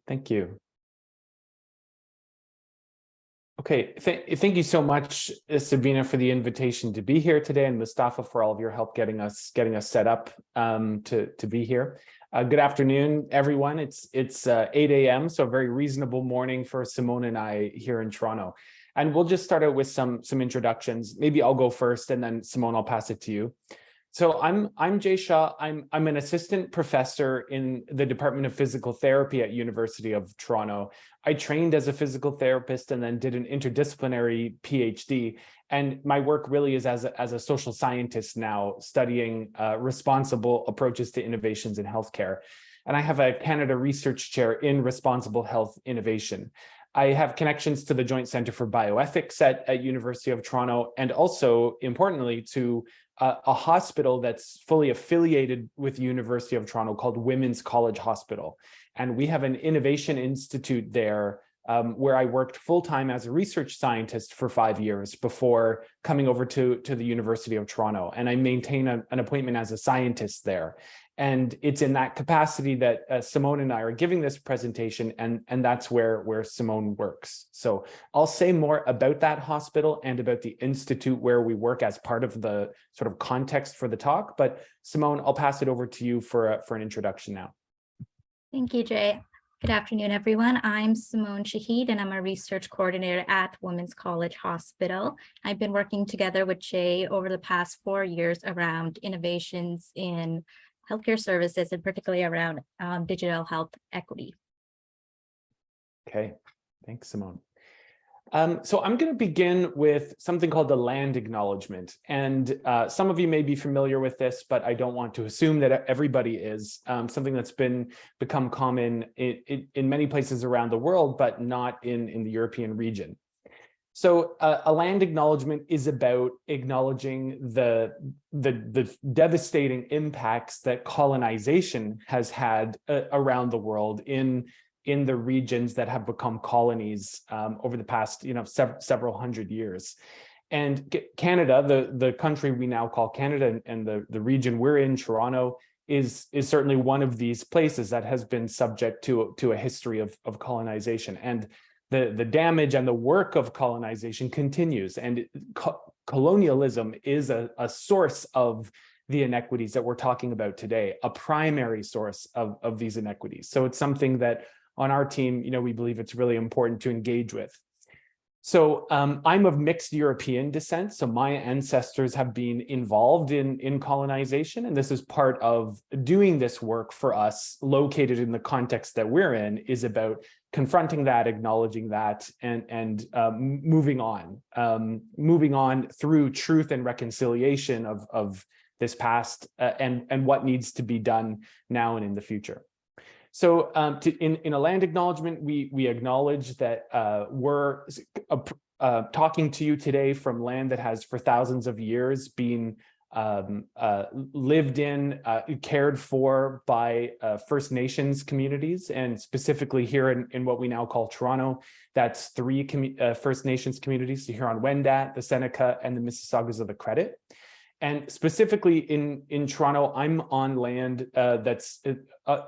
Thank you. Okay, thank you so much, Sabina, for the invitation to be here today, and Mustafa for all of your help getting us set up to be here. Good afternoon, everyone. It's 8 a.m., so a very reasonable morning for Simone and I here in Toronto. And we'll just start out with some introductions. Maybe I'll go first, and then Simone, I'll pass it to you. So I'm Jay Shaw. I'm an assistant professor in the Department of Physical Therapy at University of Toronto. I trained as a physical therapist and then did an interdisciplinary PhD. And my work really is as a social scientist now, studying responsible approaches to innovations in healthcare. And I have a Canada Research Chair in Responsible Health Innovation. I have connections to the Joint Centre for Bioethics at University of Toronto, and also, importantly, to a hospital that's fully affiliated with the University of Toronto called Women's College Hospital. And we have an innovation institute there where I worked full-time as a research scientist for 5 years before coming over to the University of Toronto. And I maintain an appointment as a scientist there. And it's in that capacity that Simone and I are giving this presentation, and that's where Simone works. So I'll say more about that hospital and about the institute where we work as part of the sort of context for the talk. But Simone, I'll pass it over to you for an introduction now. Thank you, Jay. Good afternoon, everyone. I'm Simone Shahid, and I'm a research coordinator at Women's College Hospital. I've been working together with Jay over the past 4 years around innovations in healthcare services, and particularly around digital health equity. Okay, thanks, Simone. So I'm going to begin with something called the land acknowledgement. And some of you may be familiar with this, but I don't want to assume that everybody is. Something that's become common in many places around the world, but not in the European region. So a land acknowledgement is about acknowledging the devastating impacts that colonization has had around the world in the regions that have become colonies over the past several hundred years. And Canada, the country we now call Canada, and the region we're in, Toronto, is certainly one of these places that has been subject to a history of colonization. And the damage and the work of colonization continues, and colonialism is a source of the inequities that we're talking about today, a primary source of these inequities. So it's something that on our team, we believe it's really important to engage with. So I'm of mixed European descent. So my ancestors have been involved in colonization, and this is part of doing this work for us, located in the context that we're in, is about confronting that, acknowledging that, and moving on through truth and reconciliation of this past and what needs to be done now and in the future. So in a land acknowledgement, we acknowledge that we're talking to you today from land that has for thousands of years been lived in, cared for by First Nations communities, and specifically here in what we now call Toronto, that's 3 First Nations communities, the Huron-Wendat, the Seneca, and the Mississaugas of the Credit. And specifically in Toronto, I'm on land that's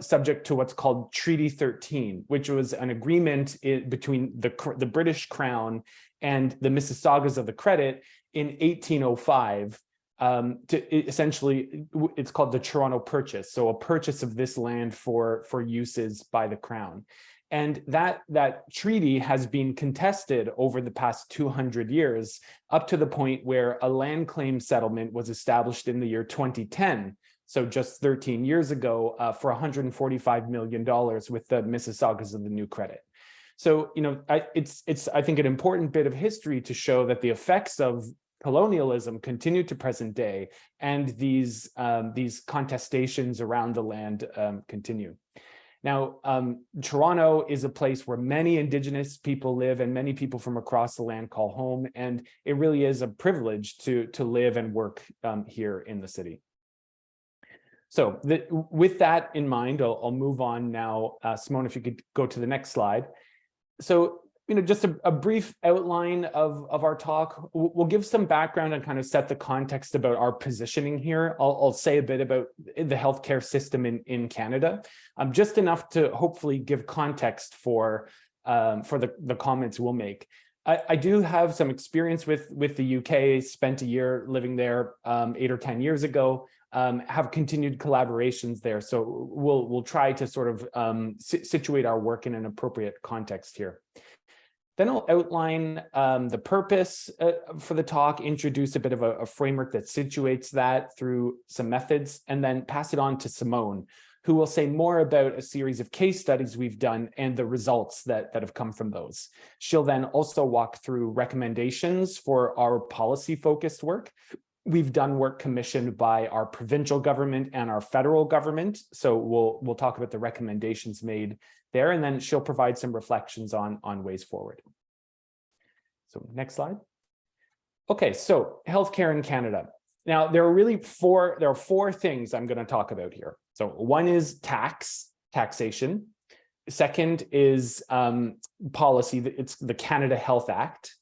subject to what's called Treaty 13, which was an agreement between the British Crown and the Mississaugas of the Credit in 1805. Essentially, it's called the Toronto Purchase, so a purchase of this land for uses by the Crown. And that treaty has been contested over the past 200 years, up to the point where a land claim settlement was established in the year 2010, so just 13 years ago, for $145 million with the Mississaugas of the New Credit. So, it's I think an important bit of history to show that the effects of colonialism continue to present day, and these contestations around the land continue. Now, Toronto is a place where many Indigenous people live and many people from across the land call home, and it really is a privilege to live and work here in the city. So with that in mind, I'll move on now. Simone, if you could go to the next slide. So just a brief outline of our talk. We'll give some background and kind of set the context about our positioning here. I'll say a bit about the healthcare system in Canada, just enough to hopefully give context for the comments we'll make. I do have some experience with the UK, spent a year living there 8 or 10 years ago, have continued collaborations there. So we'll try to sort of situate our work in an appropriate context here. Then I'll outline the purpose for the talk, introduce a bit of a framework that situates that through some methods, and then pass it on to Simone, who will say more about a series of case studies we've done and the results that have come from those. She'll then also walk through recommendations for our policy-focused work. We've done work commissioned by our provincial government and our federal government. So we'll talk about the recommendations made there, and then she'll provide some reflections on ways forward. So next slide. Okay, so healthcare in Canada. Now, there are four things I'm going to talk about here. So one is taxation. Second is policy. It's the Canada Health Act.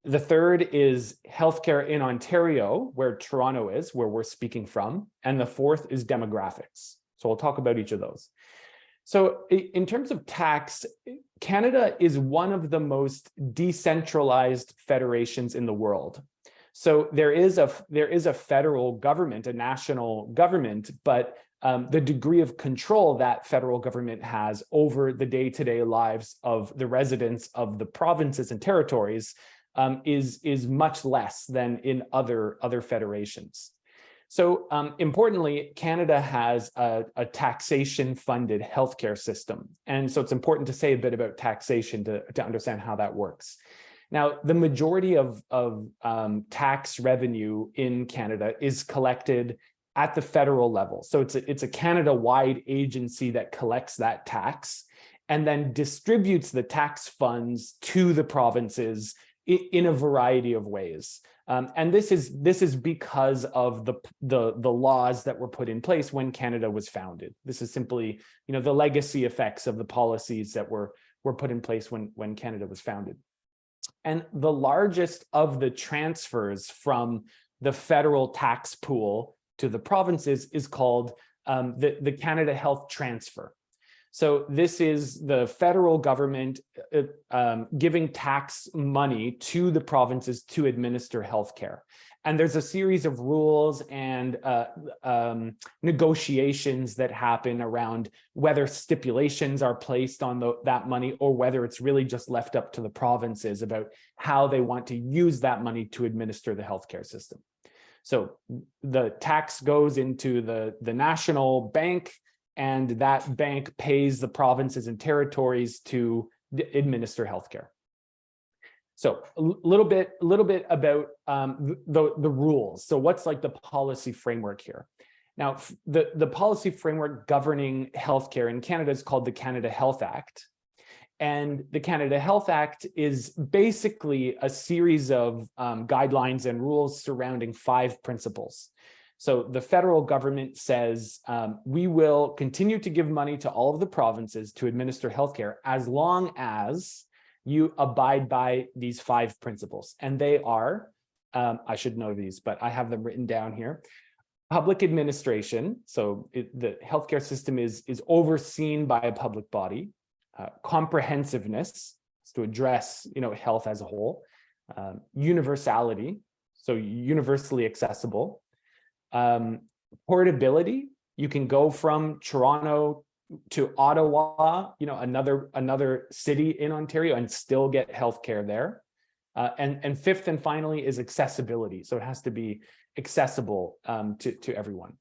The third is healthcare in Ontario, where Toronto is, where we're speaking from. And the fourth is demographics. So we'll talk about each of those. So in terms of tax, Canada is one of the most decentralized federations in the world. So there is a federal government, a national government, but the degree of control that federal government has over the day-to-day lives of the residents of the provinces and territories is much less than in other federations. So importantly, Canada has a taxation-funded healthcare system. And so it's important to say a bit about taxation to understand how that works. Now, the majority of tax revenue in Canada is collected at the federal level. So it's a Canada-wide agency that collects that tax and then distributes the tax funds to the provinces in a variety of ways. And this is because of the laws that were put in place when Canada was founded. This is simply, the legacy effects of the policies that were put in place when Canada was founded. And the largest of the transfers from the federal tax pool to the provinces is called the Canada Health Transfer. So this is the federal government giving tax money to the provinces to administer healthcare. And there's a series of rules and negotiations that happen around whether stipulations are placed on that money or whether it's really just left up to the provinces about how they want to use that money to administer the healthcare system. So the tax goes into the national bank, and that bank pays the provinces and territories to administer healthcare. So a little bit about the rules. So what's like the policy framework here? Now, the policy framework governing healthcare in Canada is called the Canada Health Act. And the Canada Health Act is basically a series of guidelines and rules surrounding 5 principles. So the federal government says, we will continue to give money to all of the provinces to administer healthcare as long as you abide by these 5 principles. And they are, I should know these, but I have them written down here. Public administration, so the healthcare system is overseen by a public body. Comprehensiveness, to address health as a whole. Universality, so universally accessible. Portability, you can go from Toronto to Ottawa, another city in Ontario, and still get healthcare there. And fifth and finally is accessibility. So it has to be accessible to everyone.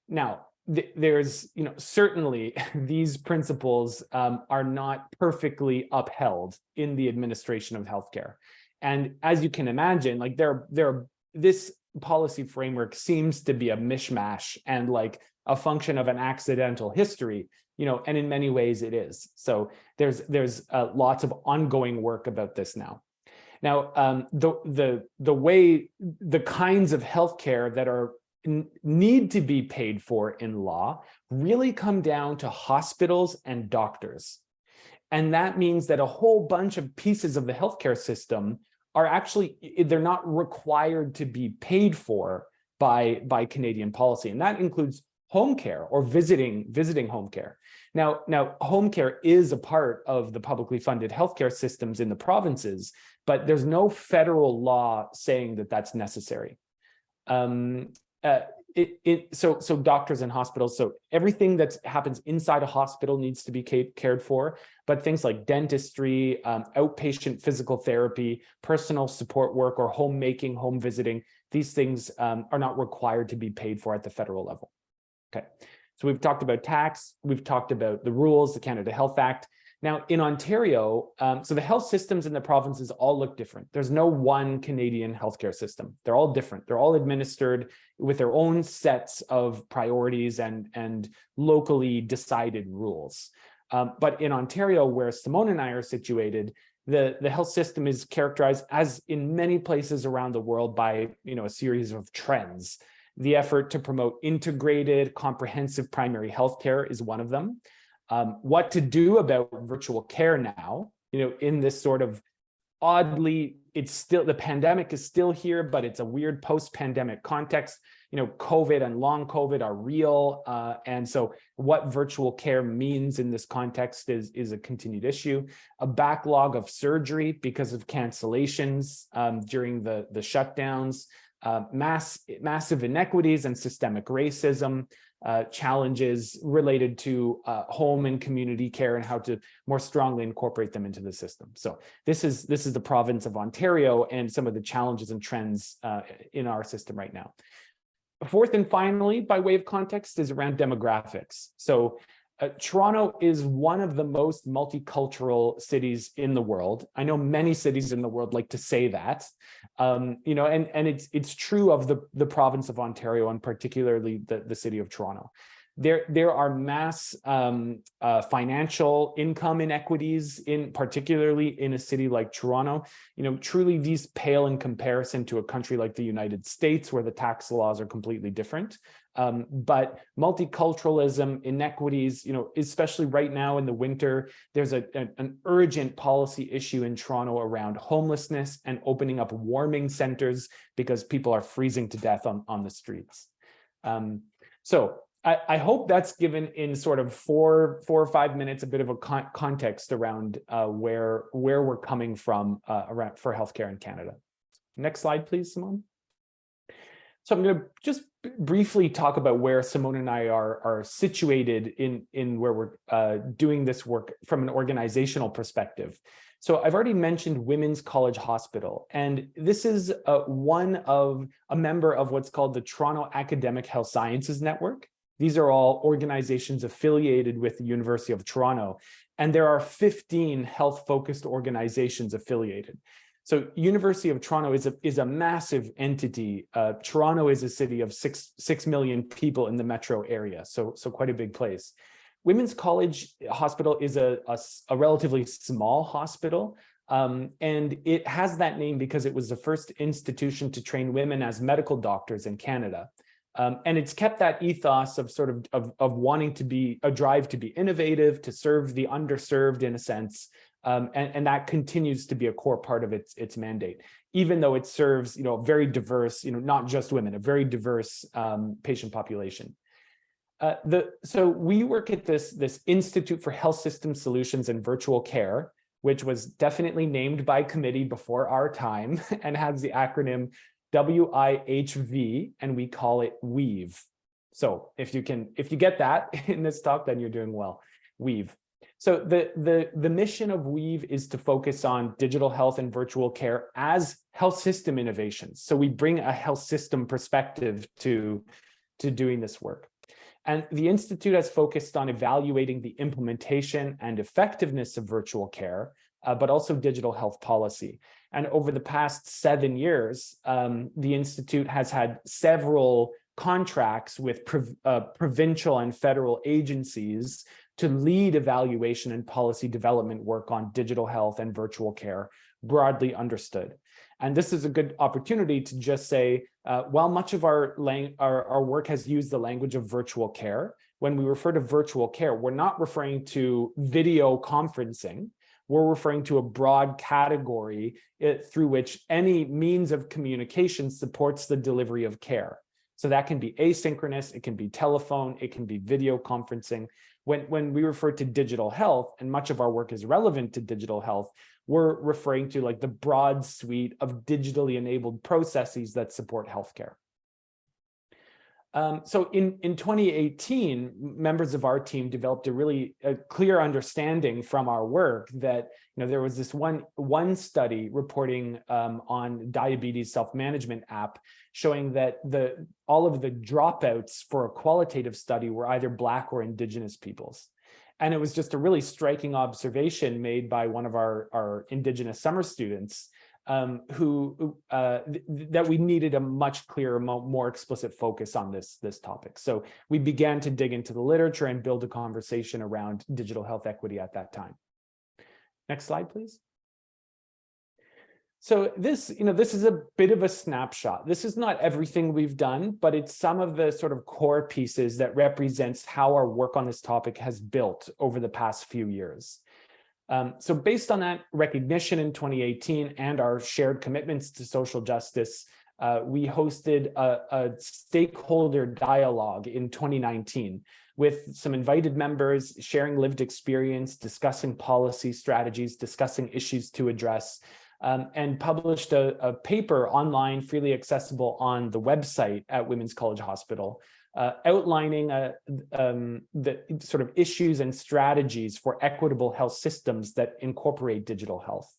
Now, there's, certainly these principles are not perfectly upheld in the administration of healthcare. And as you can imagine, like this policy framework seems to be a mishmash and like a function of an accidental history, and in many ways it is. So there's lots of ongoing work about this now. Now, the kinds of healthcare that are need to be paid for in law really come down to hospitals and doctors. And that means that a whole bunch of pieces of the healthcare system are actually, they're not required to be paid for by Canadian policy. And that includes home care or visiting home care. Now, home care is a part of the publicly funded healthcare systems in the provinces, but there's no federal law saying that that's necessary. So doctors and hospitals, so everything that happens inside a hospital needs to be cared for, but things like dentistry, outpatient physical therapy, personal support work, or homemaking, home visiting, these things are not required to be paid for at the federal level. Okay, so we've talked about tax, we've talked about the rules, the Canada Health Act. Now in Ontario, so the health systems in the provinces all look different. There's no one Canadian healthcare system. They're all different. They're all administered with their own sets of priorities and locally decided rules. But in Ontario, where Simone and I are situated, the health system is characterized, as in many places around the world, by a series of trends. The effort to promote integrated, comprehensive primary health care is one of them. What to do about virtual care now, in this sort of oddly, the pandemic is still here, but it's a weird post-pandemic context. COVID and long COVID are real. And so what virtual care means in this context is a continued issue. A backlog of surgery because of cancellations during the shutdowns. Massive inequities and systemic racism, challenges related to home and community care and how to more strongly incorporate them into the system. So this is the province of Ontario and some of the challenges and trends in our system right now. Fourth and finally, by way of context, is around demographics. So Toronto is one of the most multicultural cities in the world. I know many cities in the world like to say that, and it's true of the province of Ontario and particularly the city of Toronto. There are mass financial income inequities, particularly in a city like Toronto. Truly these pale in comparison to a country like the United States, where the tax laws are completely different. But multiculturalism, inequities, especially right now in the winter, there's an urgent policy issue in Toronto around homelessness and opening up warming centers because people are freezing to death on the streets. So I hope that's given in sort of four or 5 minutes a bit of a context around where we're coming from around for healthcare in Canada. Next slide, please, Simone. So I'm going to just briefly talk about where Simone and I are situated in where we're doing this work from an organizational perspective. So I've already mentioned Women's College Hospital, and this is a member of what's called the Toronto Academic Health Sciences Network. These are all organizations affiliated with the University of Toronto, and there are 15 health-focused organizations affiliated. So University of Toronto is a massive entity. Toronto is a city of 6 million people in the metro area, so quite a big place. Women's College Hospital is a relatively small hospital, and it has that name because it was the first institution to train women as medical doctors in Canada. And it's kept that ethos of wanting to be a drive to be innovative, to serve the underserved in a sense. And that continues to be a core part of its mandate, even though it serves, very diverse, not just women, a very diverse patient population. So we work at this Institute for Health System Solutions and Virtual Care, which was definitely named by committee before our time and has the acronym WIHV, and we call it WEAVE. So if you get that in this talk, then you're doing well. WEAVE. So the mission of WEAVE is to focus on digital health and virtual care as health system innovations. So we bring a health system perspective to doing this work. And the Institute has focused on evaluating the implementation and effectiveness of virtual care, but also digital health policy. And over the past 7 years, the Institute has had several contracts with provincial and federal agencies to lead evaluation and policy development work on digital health and virtual care, broadly understood. And this is a good opportunity to just say, while much of our work has used the language of virtual care, when we refer to virtual care, we're not referring to video conferencing. We're referring to a broad category through which any means of communication supports the delivery of care. So that can be asynchronous, it can be telephone, it can be video conferencing. When we refer to digital health, and much of our work is relevant to digital health, we're referring to like the broad suite of digitally enabled processes that support healthcare. So in 2018, members of our team developed a really clear understanding from our work that there was this one study reporting on diabetes self-management app showing that all of the dropouts for a qualitative study were either Black or Indigenous peoples. And it was just a really striking observation made by one of our Indigenous summer students that we needed a much clearer, more explicit focus on this topic. So we began to dig into the literature and build a conversation around digital health equity at that time. Next slide, please. So this is a bit of a snapshot. This is not everything we've done, but it's some of the sort of core pieces that represents how our work on this topic has built over the past few years. So based on that recognition in 2018 and our shared commitments to social justice, we hosted a stakeholder dialogue in 2019 with some invited members sharing lived experience, discussing policy strategies, discussing issues to address, and published a paper online, freely accessible on the website at Women's College Hospital, outlining the sort of issues and strategies for equitable health systems that incorporate digital health.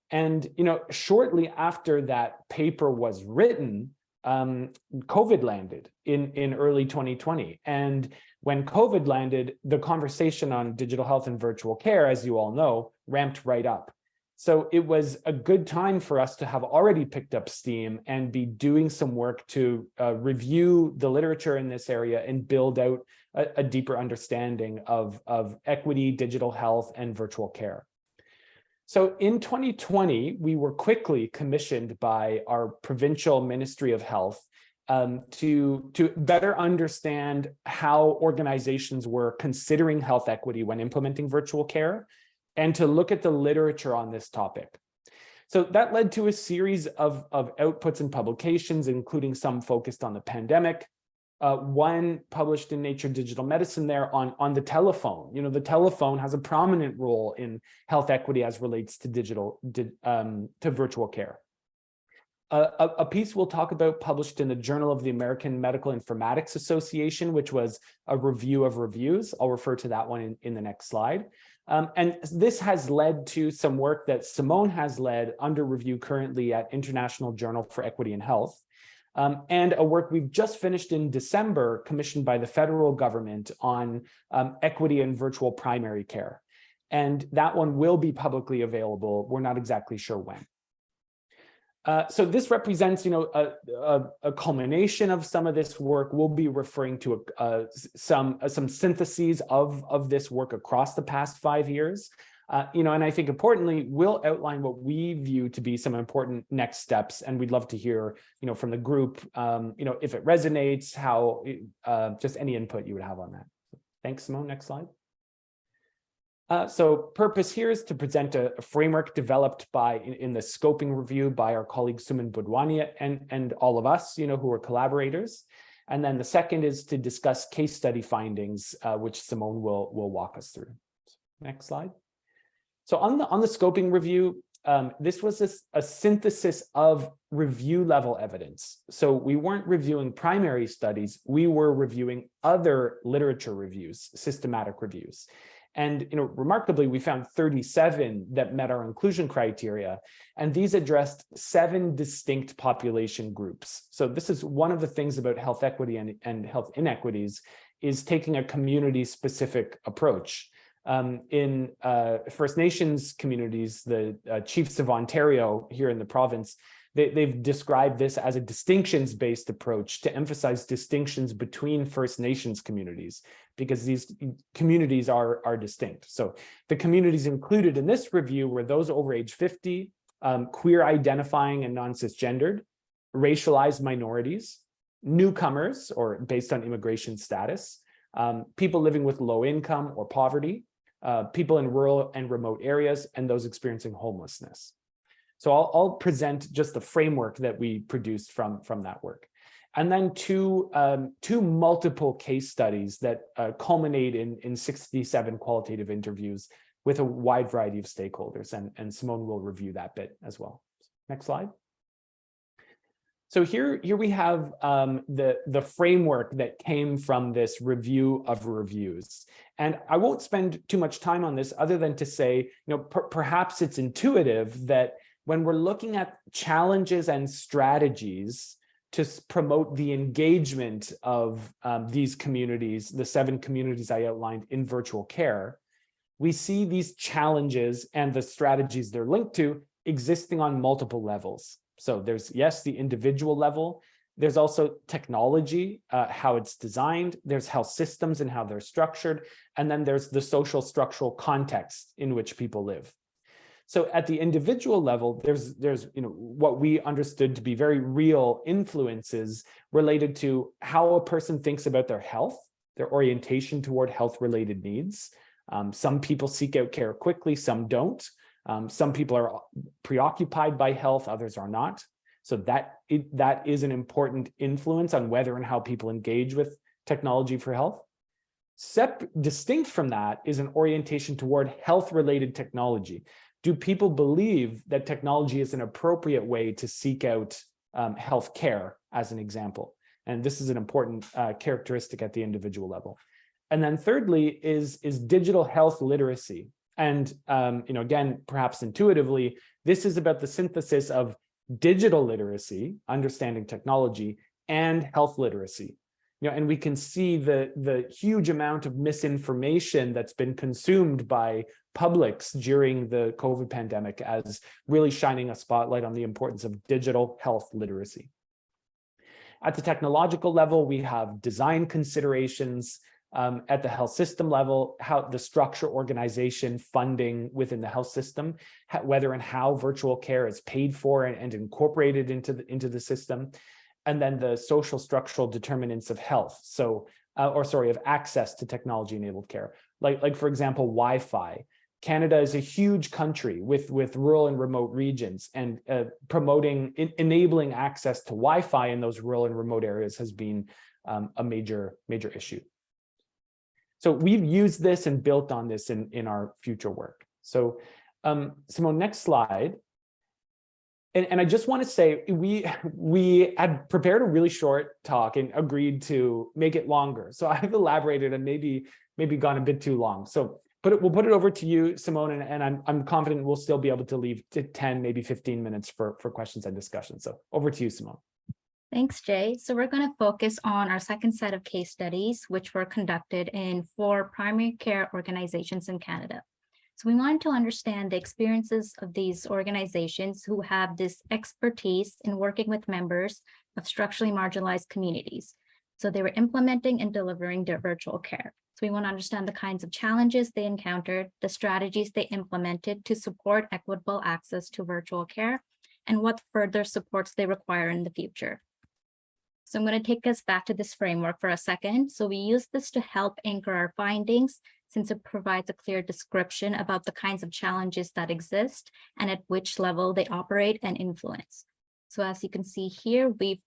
And shortly after that paper was written, COVID landed in early 2020. And when COVID landed, the conversation on digital health and virtual care, as you all know, ramped right up. So it was a good time for us to have already picked up steam and be doing some work to review the literature in this area and build out a deeper understanding of equity, digital health, and virtual care. So in 2020, we were quickly commissioned by our provincial Ministry of Health to better understand how organizations were considering health equity when implementing virtual care, and to look at the literature on this topic. So that led to a series of outputs and publications, including some focused on the pandemic. One published in Nature Digital Medicine there on the telephone. The telephone has a prominent role in health equity as relates to virtual care. A piece we'll talk about published in the Journal of the American Medical Informatics Association, which was a review of reviews. I'll refer to that one in the next slide. And this has led to some work that Simone has led under review currently at International Journal for Equity and Health, and a work we've just finished in December commissioned by the federal government on equity in virtual primary care. And that one will be publicly available. We're not exactly sure when. So this represents, a culmination of some of this work. We'll be referring to some syntheses of this work across the past 5 years. And I think importantly, we'll outline what we view to be some important next steps. And we'd love to hear, from the group, if it resonates, how, just any input you would have on that. Thanks, Simone. Next slide. So purpose here is to present a framework developed in the scoping review by our colleague Suman Budwani and all of us, who are collaborators. And then the second is to discuss case study findings, which Simone will walk us through. Next slide. So on the scoping review, this was a synthesis of review level evidence. So we weren't reviewing primary studies, we were reviewing other literature reviews, systematic reviews. And remarkably, we found 37 that met our inclusion criteria, and these addressed 7 distinct population groups. So this is one of the things about health equity and health inequities, is taking a community-specific approach. In First Nations communities, the Chiefs of Ontario here in the province, they've described this as a distinctions-based approach to emphasize distinctions between First Nations communities, because these communities are distinct. So the communities included in this review were those over age 50, queer identifying and non-cisgendered, racialized minorities, newcomers or based on immigration status, people living with low income or poverty, people in rural and remote areas, and those experiencing homelessness. So I'll present just the framework that we produced from that work. And then two multiple case studies that culminate in 67 qualitative interviews with a wide variety of stakeholders. And Simone will review that bit as well. Next slide. So here we have the framework that came from this review of reviews. And I won't spend too much time on this other than to say, perhaps it's intuitive that when we're looking at challenges and strategies to promote the engagement of these communities, the 7 communities I outlined in virtual care, we see these challenges and the strategies they're linked to existing on multiple levels. So there's, yes, the individual level. There's also technology, how it's designed. There's health systems and how they're structured. And then there's the social structural context in which people live. So at the individual level, there's what we understood to be very real influences related to how a person thinks about their health, their orientation toward health-related needs. Some people seek out care quickly, some don't. Some people are preoccupied by health, others are not. So that is an important influence on whether and how people engage with technology for health. Distinct from that is an orientation toward health-related technology. Do people believe that technology is an appropriate way to seek out health care, as an example? And this is an important characteristic at the individual level. And then thirdly is digital health literacy. And again, perhaps intuitively, this is about the synthesis of digital literacy, understanding technology, and health literacy. And we can see the huge amount of misinformation that's been consumed by publics during the COVID pandemic as really shining a spotlight on the importance of digital health literacy. At the technological level, we have design considerations. At the health system level, how the structure, organization, funding within the health system, whether and how virtual care is paid for and incorporated into the system, and then the social structural determinants of health. So, of access to technology-enabled care. Like for example, Wi-Fi. Canada is a huge country with rural and remote regions, and enabling access to Wi-Fi in those rural and remote areas has been a major issue. So we've used this and built on this in our future work. So Simone, next slide. And I just want to say, we had prepared a really short talk and agreed to make it longer. So I've elaborated and maybe gone a bit too long. So we'll put it over to you, Simone, and I'm confident we'll still be able to leave 10, maybe 15 minutes for questions and discussion. So over to you, Simone. Thanks, Jay. So we're going to focus on our second set of case studies, which were conducted in 4 primary care organizations in Canada. So we wanted to understand the experiences of these organizations who have this expertise in working with members of structurally marginalized communities. So they were implementing and delivering their virtual care. So we want to understand the kinds of challenges they encountered, the strategies they implemented to support equitable access to virtual care, and what further supports they require in the future. So I'm going to take us back to this framework for a second. So we use this to help anchor our findings, since it provides a clear description about the kinds of challenges that exist and at which level they operate and influence. So as you can see here, we've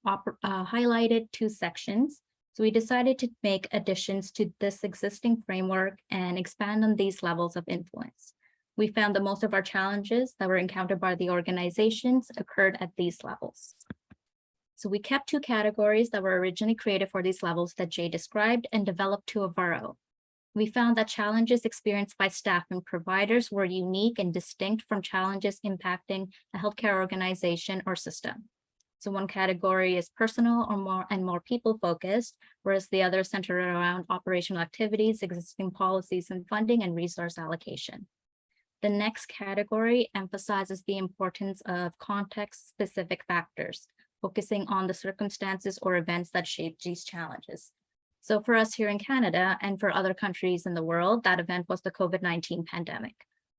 highlighted 2 sections. So we decided to make additions to this existing framework and expand on these levels of influence. We found that most of our challenges that were encountered by the organizations occurred at these levels. So we kept 2 categories that were originally created for these levels that Jay described and developed 2 of our own. We found that challenges experienced by staff and providers were unique and distinct from challenges impacting a healthcare organization or system. So one category is personal or more people-focused, whereas the other centered around operational activities, existing policies and funding, and resource allocation. The next category emphasizes the importance of context-specific factors, focusing on the circumstances or events that shape these challenges. So for us here in Canada and for other countries in the world, that event was the COVID-19 pandemic.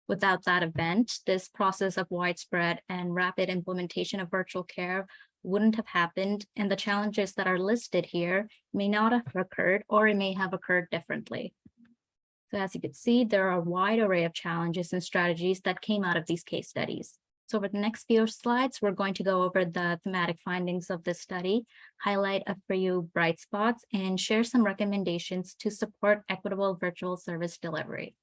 Without that event, this process of widespread and rapid implementation of virtual care wouldn't have happened, and the challenges that are listed here may not have occurred, or it may have occurred differently. So as you can see, there are a wide array of challenges and strategies that came out of these case studies. So over the next few slides, we're going to go over the thematic findings of this study, highlight a few bright spots, and share some recommendations to support equitable virtual service delivery.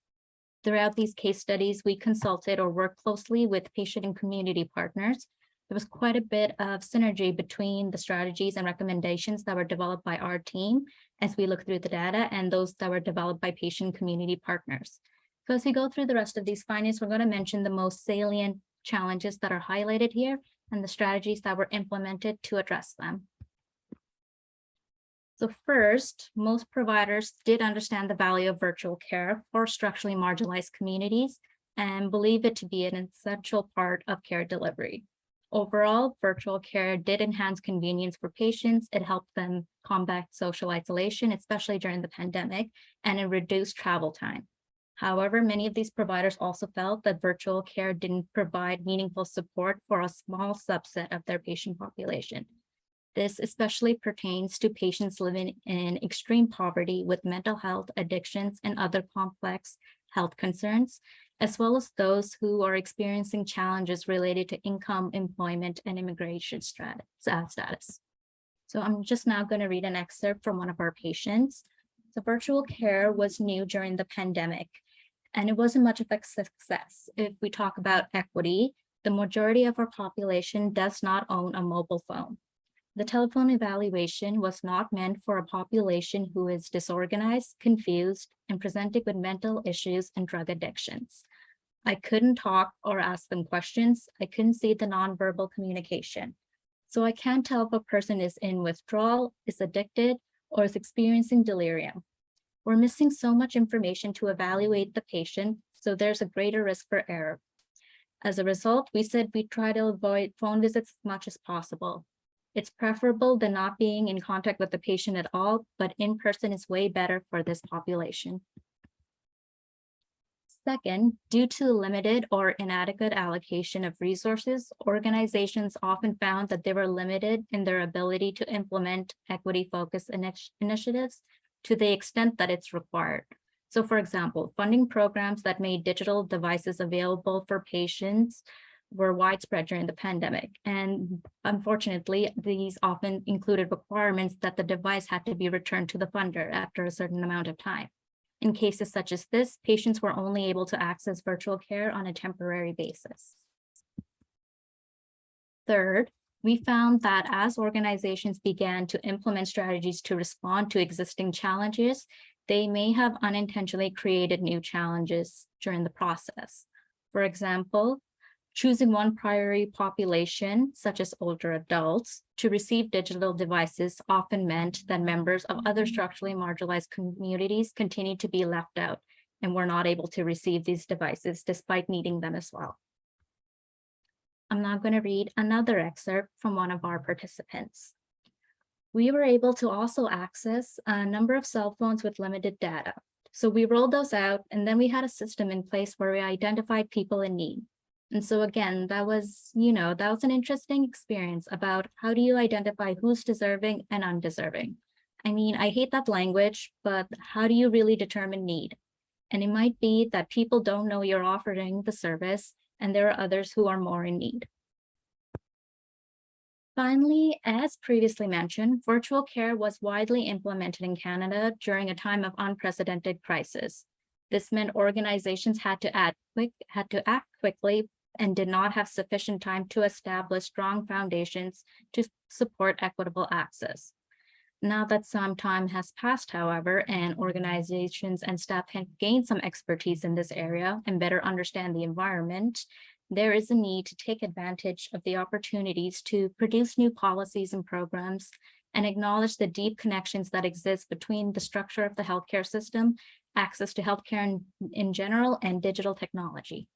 Throughout these case studies, we consulted or worked closely with patient and community partners. There was quite a bit of synergy between the strategies and recommendations that were developed by our team as we look through the data and those that were developed by patient community partners. So as we go through the rest of these findings, we're going to mention the most salient challenges that are highlighted here and the strategies that were implemented to address them. So first, most providers did understand the value of virtual care for structurally marginalized communities and believe it to be an essential part of care delivery. Overall, virtual care did enhance convenience for patients. It helped them combat social isolation, especially during the pandemic, and it reduced travel time. However, many of these providers also felt that virtual care didn't provide meaningful support for a small subset of their patient population. This especially pertains to patients living in extreme poverty with mental health, addictions, and other complex health concerns, as well as those who are experiencing challenges related to income, employment, and immigration status. So I'm just now going to read an excerpt from one of our patients. So virtual care was new during the pandemic, and it wasn't much of a success. If we talk about equity, the majority of our population does not own a mobile phone. The telephone evaluation was not meant for a population who is disorganized, confused, and presented with mental issues and drug addictions. I couldn't talk or ask them questions. I couldn't see the nonverbal communication. So I can't tell if a person is in withdrawal, is addicted, or is experiencing delirium. We're missing so much information to evaluate the patient, so there's a greater risk for error. As a result, we said we try to avoid phone visits as much as possible. It's preferable than not being in contact with the patient at all, but in person is way better for this population. Second, due to limited or inadequate allocation of resources, organizations often found that they were limited in their ability to implement equity-focused initiatives to the extent that it's required. So for example, funding programs that made digital devices available for patients were widespread during the pandemic. And unfortunately, these often included requirements that the device had to be returned to the funder after a certain amount of time. In cases such as this, patients were only able to access virtual care on a temporary basis. Third, we found that as organizations began to implement strategies to respond to existing challenges, they may have unintentionally created new challenges during the process. For example, choosing one priority population, such as older adults, to receive digital devices often meant that members of other structurally marginalized communities continued to be left out and were not able to receive these devices despite needing them as well. I'm now going to read another excerpt from one of our participants. We were able to also access a number of cell phones with limited data. So we rolled those out, and then we had a system in place where we identified people in need. And so again, that was an interesting experience about how do you identify who's deserving and undeserving. I mean, I hate that language, but how do you really determine need? And it might be that people don't know you're offering the service, and there are others who are more in need. Finally, as previously mentioned, virtual care was widely implemented in Canada during a time of unprecedented crisis. This meant organizations had to act quickly and did not have sufficient time to establish strong foundations to support equitable access. Now that some time has passed, however, and organizations and staff have gained some expertise in this area and better understand the environment, there is a need to take advantage of the opportunities to produce new policies and programs and acknowledge the deep connections that exist between the structure of the healthcare system, access to healthcare in general, and digital technology.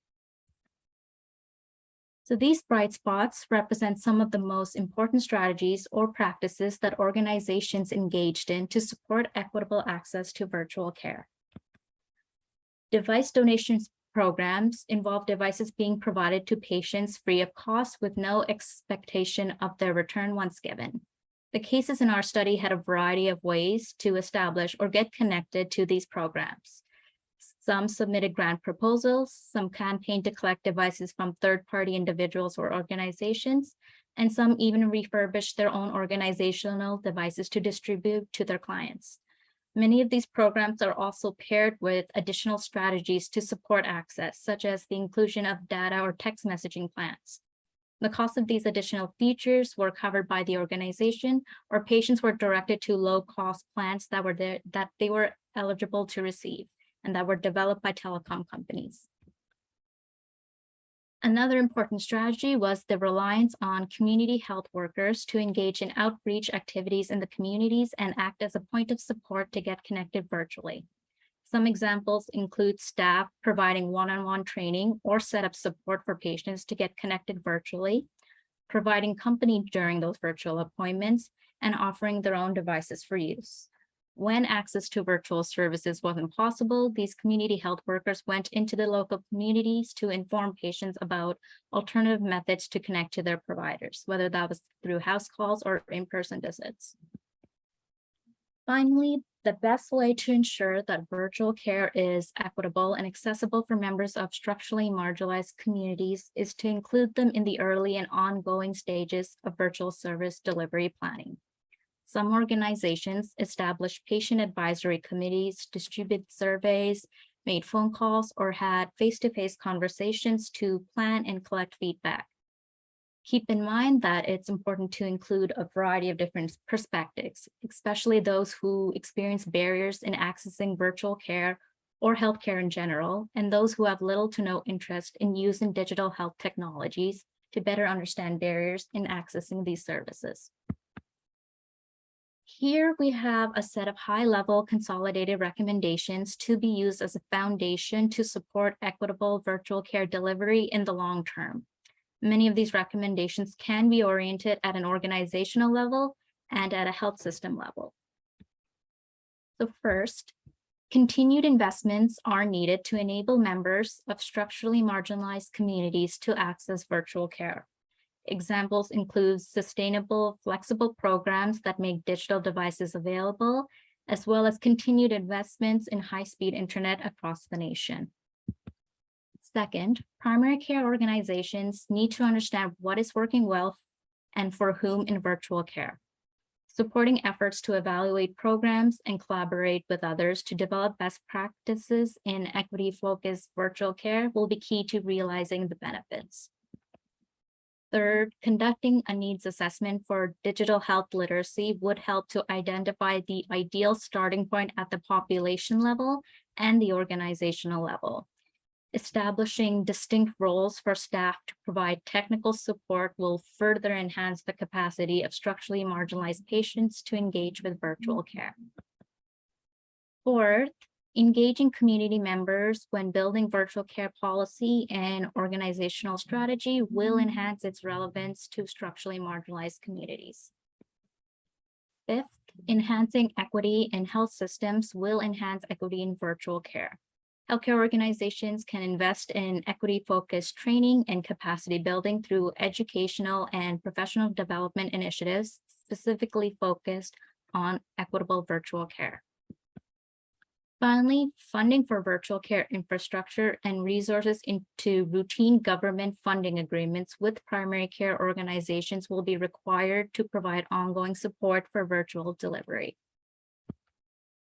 So these bright spots represent some of the most important strategies or practices that organizations engaged in to support equitable access to virtual care. Device donations programs involve devices being provided to patients free of cost with no expectation of their return once given. The cases in our study had a variety of ways to establish or get connected to these programs. Some submitted grant proposals, some campaigned to collect devices from third-party individuals or organizations, and some even refurbished their own organizational devices to distribute to their clients. Many of these programs are also paired with additional strategies to support access, such as the inclusion of data or text messaging plans. The cost of these additional features were covered by the organization, or patients were directed to low-cost plans that they were eligible to receive and that were developed by telecom companies. Another important strategy was the reliance on community health workers to engage in outreach activities in the communities and act as a point of support to get connected virtually. Some examples include staff providing one-on-one training or setup support for patients to get connected virtually, providing company during those virtual appointments, and offering their own devices for use. When access to virtual services wasn't possible, these community health workers went into the local communities to inform patients about alternative methods to connect to their providers, whether that was through house calls or in-person visits. Finally, the best way to ensure that virtual care is equitable and accessible for members of structurally marginalized communities is to include them in the early and ongoing stages of virtual service delivery planning. Some organizations established patient advisory committees, distributed surveys, made phone calls, or had face-to-face conversations to plan and collect feedback. Keep in mind that it's important to include a variety of different perspectives, especially those who experience barriers in accessing virtual care or healthcare in general, and those who have little to no interest in using digital health technologies to better understand barriers in accessing these services. Here we have a set of high-level consolidated recommendations to be used as a foundation to support equitable virtual care delivery in the long term. Many of these recommendations can be oriented at an organizational level and at a health system level. So first, continued investments are needed to enable members of structurally marginalized communities to access virtual care. Examples include sustainable, flexible programs that make digital devices available, as well as continued investments in high-speed internet across the nation. Second, primary care organizations need to understand what is working well and for whom in virtual care. Supporting efforts to evaluate programs and collaborate with others to develop best practices in equity-focused virtual care will be key to realizing the benefits. Third, conducting a needs assessment for digital health literacy would help to identify the ideal starting point at the population level and the organizational level. Establishing distinct roles for staff to provide technical support will further enhance the capacity of structurally marginalized patients to engage with virtual care. Fourth, engaging community members when building virtual care policy and organizational strategy will enhance its relevance to structurally marginalized communities. Fifth, enhancing equity in health systems will enhance equity in virtual care. Healthcare organizations can invest in equity-focused training and capacity building through educational and professional development initiatives specifically focused on equitable virtual care. Finally, funding for virtual care infrastructure and resources into routine government funding agreements with primary care organizations will be required to provide ongoing support for virtual delivery.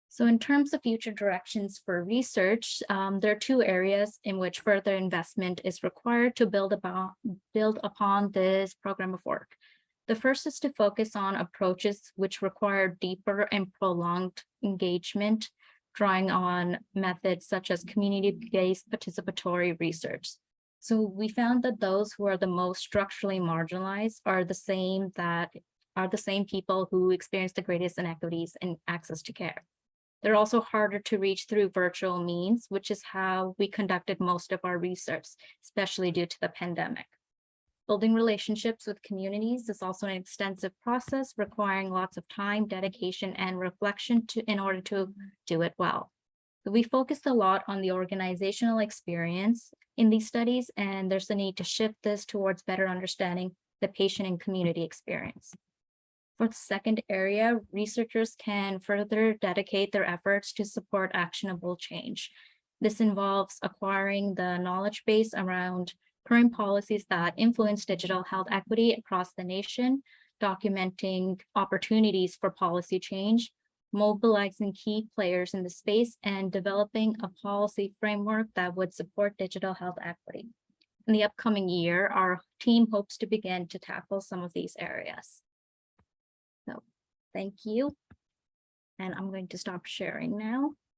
So in terms of future directions for research, there are two areas in which further investment is required to build upon this program of work. The first is to focus on approaches which require deeper and prolonged engagement, drawing on methods such as community-based participatory research. So we found that those who are the most structurally marginalized are the same people who experience the greatest inequities in access to care. They're also harder to reach through virtual means, which is how we conducted most of our research, especially due to the pandemic. Building relationships with communities is also an extensive process requiring lots of time, dedication, and reflection in order to do it well. We focused a lot on the organizational experience in these studies, and there's a need to shift this towards better understanding the patient and community experience. For the second area, researchers can further dedicate their efforts to support actionable change. This involves acquiring the knowledge base around current policies that influence digital health equity across the nation, documenting opportunities for policy change, mobilizing key players in the space, and developing a policy framework that would support digital health equity. In the upcoming year, our team hopes to begin to tackle some of these areas. So, thank you. And I'm going to stop sharing now.